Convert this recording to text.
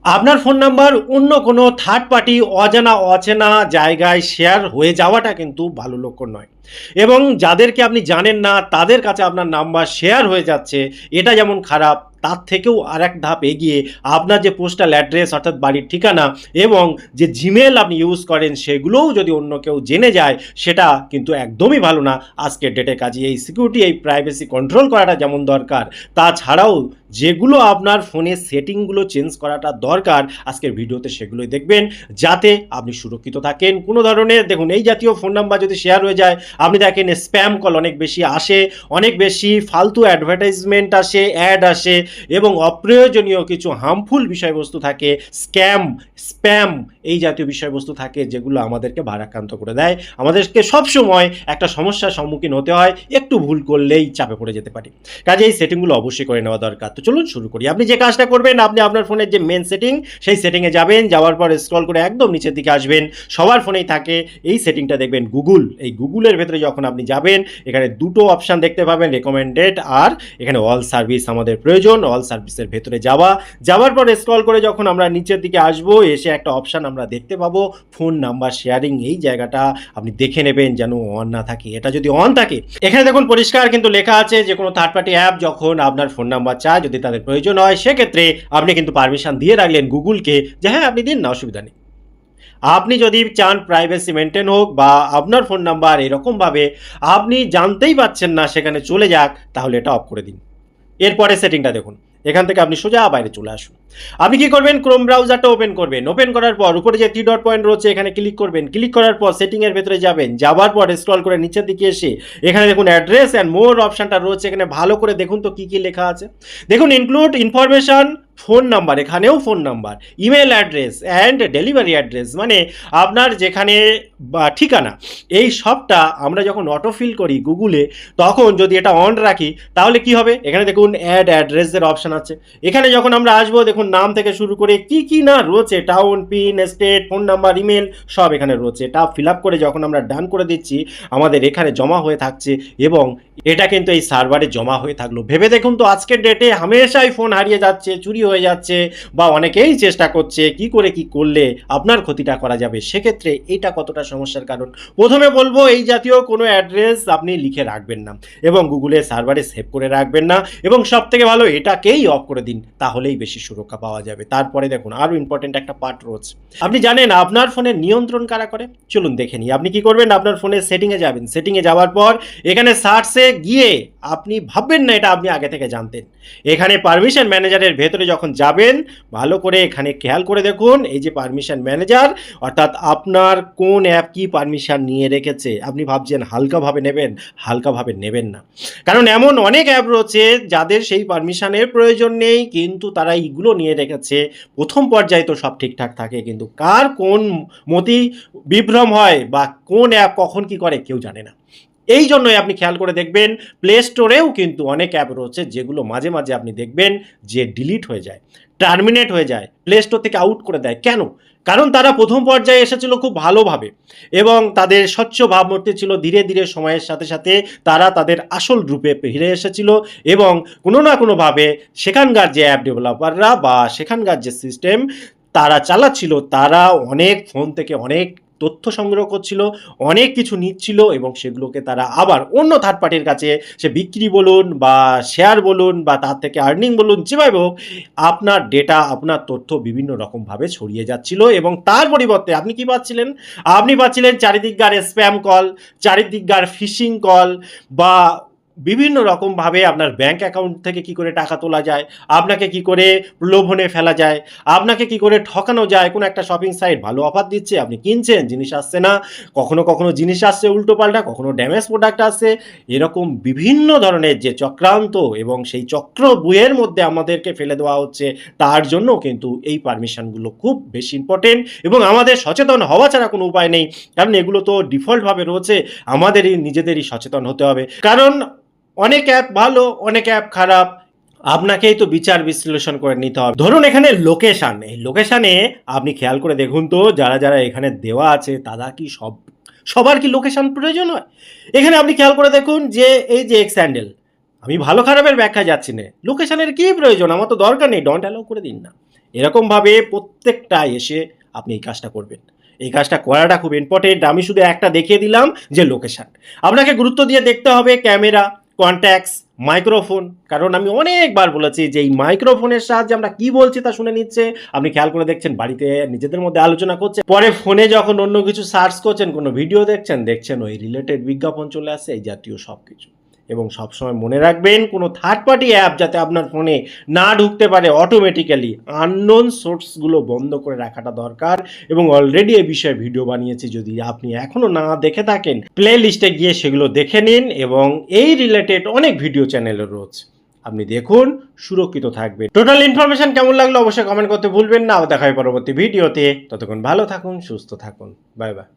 আপনার phone number অন্য কোনো থার্ড পার্টি অজানা অচেনা জায়গায় শেয়ার হয়ে যাওয়াটা কিন্তু ভালো লক্ষণ নয়। এবং যাদেরকে আপনি জানেন না তাদের কাছে আপনার নাম্বার শেয়ার হয়ে যাচ্ছে, এটা যেমন খারাপ, তার থেকেও আরেক ধাপ এগিয়ে আপনার যে পোস্টাল অ্যাড্রেস অর্থাৎ বাড়ির ঠিকানা এবং যে জিমেল আপনি ইউজ করেন সেগুলোও যদি অন্য কেউ জেনে যায়, সেটা কিন্তু একদমই ভালো না আজকের ডেটে। কাজে এই সিকিউরিটি, এই প্রাইভেসি কন্ট্রোল করাটা যেমন দরকার, তাছাড়াও যেগুলো আপনার ফোনের সেটিংগুলো চেঞ্জ করাটা দরকার আজকের ভিডিওতে সেগুলোই দেখবেন, যাতে আপনি সুরক্ষিত থাকেন। কোনো ধরনের দেখুন, এই জাতীয় ফোন নাম্বার যদি শেয়ার হয়ে যায়, আপনি দেখেন স্প্যাম কল অনেক বেশি আসে, অনেক বেশি ফালতু অ্যাডভার্টাইজমেন্ট আসে, অ্যাড আসে এবং অপ্রয়োজনীয় কিছু হার্মফুল বিষয়বস্তু থাকে, স্ক্যাম, স্প্যাম, এই জাতীয় বিষয়বস্তু থাকে যেগুলো আমাদেরকে ভারাক্রান্ত করে দেয়। আমাদেরকে সবসময় একটা সমস্যার সম্মুখীন হতে হয়, একটু ভুল করলেই চাপে পড়ে যেতে পারি। কাজে এই সেটিংগুলো অবশ্যই করে নেওয়া দরকার। তো চলুন শুরু করি। আপনি যে কাজটা করবেন, আপনি আপনার ফোনের যে মেন সেটিং, সেই সেটিংয়ে যাবেন, যাওয়ার পর স্ক্রল করে একদম নিচের দিকে আসবেন। সবার ফোনেই থাকে এই সেটিংটা, দেখবেন গুগল। এই গুগলের ভেতরে যখন আপনি যাবেন, এখানে দুটো অপশান দেখতে পাবেন, রেকমেন্ডেড আর এখানে অল সার্ভিস আমাদের প্রয়োজন। অল সার্ভিসের ভেতরে যাওয়ার পর স্ক্রল করে যখন আমরা নিচের দিকে আসবো, এসে একটা অপশান আমরা দেখতে পাবো ফোন নাম্বার শেয়ারিং। এই জায়গাটা আপনি দেখে নেবেন যেন অন না থাকে। এটা যদি অন থাকে, এখানে দেখুন পরিষ্কার কিন্তু লেখা আছে যে কোনো থার্ড পার্টি অ্যাপ যখন আপনার ফোন নাম্বার চায়, যদি তাদের প্রয়োজন হয়, সেক্ষেত্রে আপনি কিন্তু পারমিশন দিয়ে রাখলেন গুগলকে যে হ্যাঁ আপনি দিন না, অসুবিধা নেই। আপনি যদি চান প্রাইভেসি মেনটেন হোক বা আপনার ফোন নাম্বার এরকমভাবে আপনি জানতেই পাচ্ছেন না সেখানে চলে যাক, তাহলে এটা অফ করে দিন। এরপরে সেটিংটা দেখুন, এখান থেকে আপনি সোজা বাইরে চলে আসুন। আপনি কি করবেন, ক্রোম ব্রাউজারটা ওপেন করবেন। ওপেন করার পর উপরে যে থ্রি ডট পয়েন্ট রয়েছে এখানে ক্লিক করবেন। ক্লিক করার পর সেটিংয়ের ভেতরে যাবেন, যাওয়ার পর স্ক্রল করে নিচের দিকে এসে এখানে দেখুন অ্যাড্রেস অ্যান্ড মোর অপশানটা রয়েছে। এখানে ভালো করে দেখুন তো কী কী লেখা আছে। দেখুন ইনক্লুড ইনফরমেশন, ফোন নাম্বার, এখানেও phone number, email address and delivery address, মানে আপনার যেখানে বা ঠিকানা, এই সবটা আমরা যখন অটোফিল করি গুগলে, তখন যদি এটা অন রাখি তাহলে কি হবে, এখানে দেখুন অ্যাড অ্যাড্রেসের অপশান আছে। এখানে যখন আমরা আসবো, দেখুন নাম থেকে শুরু করে কি কি না রয়েছে, town, pin, state, phone number, email, সব এখানে রয়েছে। এটা ফিল আপ করে যখন আমরা ডান করে দিচ্ছি, আমাদের এখানে জমা হয়ে থাকছে এবং এটা কিন্তু এই সার্ভারে জমা হয়ে থাকলো। ভেবে দেখুন তো, আজকের ডেটে হামেশাই ফোন হারিয়ে যাচ্ছে, চুরি হয়ে যাচ্ছে, বা অনেকেই চেষ্টা করছে কি করে কি করলে আপনার ক্ষতিটা করা যাবে। সেক্ষেত্রে এটা কতটা সমস্যার কারণ। প্রথমে বলবো, এই জাতীয় কোনো অ্যাড্রেস আপনি লিখে রাখবেন না এবং গুগলের সার্ভারে সেভ করে রাখবেন না, এবং সব থেকে ভালো এটাকেই অফ করে দিন, তাহলেই বেশি সুরক্ষা পাওয়া যাবে। তারপরে দেখুন আরও ইম্পর্টেন্ট একটা পার্ট রয়েছে। আপনি জানেন আপনার ফোনের নিয়ন্ত্রণ কারা করে? চলুন দেখে নিই। আপনি কি করবেন, আপনার ফোনের সেটিংয়ে যাবেন। সেটিংয়ে যাওয়ার পর এখানে সার্চে গিয়ে আপনি ভাববেন না এটা আপনি আগে থেকে জানতেন, এখানে পারমিশন ম্যানেজারের ভেতরে যখন যাবেন, ভালো করে এখানে খেয়াল করে দেখুন এই যে পারমিশন ম্যানেজার, অর্থাৎ আপনার কোন অ্যাপ কি পারমিশন নিয়ে রেখেছে। আপনি ভাবছেন হালকাভাবে নেবেন, হালকাভাবে নেবেন না। কারণ এমন অনেক অ্যাপ রয়েছে যাদের সেই পারমিশনের প্রয়োজন নেই, কিন্তু তারা এইগুলো নিয়ে রেখেছে। প্রথম পর্যায়ে তো সব ঠিকঠাক থাকে, কিন্তু কার কোন মতি বিভ্রম হয় বা কোন অ্যাপ কখন কি করে কেউ জানে না। এই জন্যই আপনি খেয়াল করে দেখবেন, প্লে স্টোরেও কিন্তু অনেক অ্যাপ রয়েছে যেগুলো মাঝে মাঝে আপনি দেখবেন যে ডিলিট হয়ে যায়, টার্মিনেট হয়ে যায়, প্লে স্টোর থেকে আউট করে দেয়। কেন? কারণ তারা প্রথম পর্যায়ে এসেছিল খুব ভালোভাবে এবং তাদের স্বচ্ছ ভাবমূর্তি ছিল। ধীরে ধীরে সময়ের সাথে সাথে তারা তাদের আসল রূপে ফিরে এসেছিল এবং কোনো না কোনোভাবে সেখানকার যে অ্যাপ ডেভেলপাররা বা সেখানকার যে সিস্টেম তারা চালাচ্ছিল, তারা অনেক ফোন থেকে অনেক তথ্য সংগ্রহ করছিল, অনেক কিছু নিচ্ছিল এবং সেগুলোকে তারা আবার অন্য থার্ড পার্টির কাছে, সে বিক্রি বলুন বা শেয়ার বলুন বা তার থেকে আর্নিং বলুন, যেভাবে হোক আপনার ডেটা, আপনার তথ্য বিভিন্ন রকমভাবে ছড়িয়ে যাচ্ছিল। এবং তার পরিবর্তে আপনি কি পাচ্ছিলেন? আপনি পাচ্ছিলেন চারিদিককার স্প্যাম কল, চারিদিককার ফিশিং কল, বা বিভিন্ন রকমভাবে আপনার ব্যাঙ্ক অ্যাকাউন্ট থেকে কি করে টাকা তোলা যায়, আপনাকে কি করে প্রলোভনে ফেলা যায়, আপনাকে কি করে ঠকানো যায়। কোনো একটা শপিং সাইট ভালো অফার দিচ্ছে, আপনি কিনছেন, জিনিস আসছে না, কখনো কখনো জিনিস আসছে উল্টোপাল্টা, কখনো ড্যামেজ প্রোডাক্ট আসছে। এরকম বিভিন্ন ধরনের যে চক্রান্ত এবং সেই চক্রব্যূহের মধ্যে আমাদেরকে ফেলে দেওয়া হচ্ছে, তার জন্য কিন্তু এই পারমিশনগুলো খুব বেশি ইম্পর্টেন্ট এবং আমাদের সচেতন হওয়া ছাড়া কোনো উপায় নেই। কারণ এগুলো তো ডিফল্টভাবে রয়েছে, আমাদেরই নিজেদেরই সচেতন হতে হবে। কারণ অনেক অ্যাপ ভালো, অনেক অ্যাপ খারাপ, আপনাকেই তো বিচার বিশ্লেষণ করে নিতে হবে। ধরুন এখানে লোকেশান, এই লোকেশানে আপনি খেয়াল করে দেখুন তো, যারা যারা এখানে দেওয়া আছে তারা কি সবার কি লোকেশান প্রয়োজন হয়? এখানে আপনি খেয়াল করে দেখুন যে এই যে এক্স হ্যান্ডেল, আমি ভালো খারাপের ব্যাখ্যা যাচ্ছি না, লোকেশানের কি প্রয়োজন, আমার তো দরকার নেই, ডন্ট অ্যালাউ করে দিন না। এরকমভাবে প্রত্যেকটা এসে আপনি এই কাজটা করবেন। এই কাজটা করাটা খুব ইম্পর্টেন্ট। আমি শুধু একটা দেখিয়ে দিলাম যে লোকেশান। আপনাকে গুরুত্ব দিয়ে দেখতে হবে ক্যামেরা, কনট্যাক্টস, মাইক্রোফোন। কারণ আমি অনেকবার বলেছি যে এই মাইক্রোফোনের সাহায্যে আমরা কি বলছি তা শুনে নিচ্ছে। আপনি খেয়াল করে দেখছেন বাড়িতে নিজেদের মধ্যে আলোচনা করছে, পরে ফোনে যখন অন্য কিছু সার্চ করছেন, কোনো ভিডিও দেখছেন ওই রিলেটেড বিজ্ঞাপন চলে আসছে, এই জাতীয় সব কিছু। এবং সবসময় মনে রাখবেন কোনো থার্ড পার্টি অ্যাপ যাতে আপনার ফোনে না ঢুকতে পারে অটোমেটিক্যালি। আননোন সোর্সগুলো বন্ধ করে রাখাটা দরকার। এবং অলরেডি এই বিষয়ে ভিডিও বানিয়েছি, যদি আপনি এখনও না দেখে থাকেন প্লে লিস্টে গিয়ে সেগুলো দেখে নিন। এবং এই রিলেটেড অনেক ভিডিও চ্যানেলও রয়েছে, আপনি দেখুন, সুরক্ষিত থাকবেন। টোটাল ইনফরমেশন কেমন লাগলো অবশ্যই কমেন্ট করতে ভুলবেন না। দেখা হয় পরবর্তী ভিডিওতে। ততক্ষণ ভালো থাকুন, সুস্থ থাকুন। Bye bye.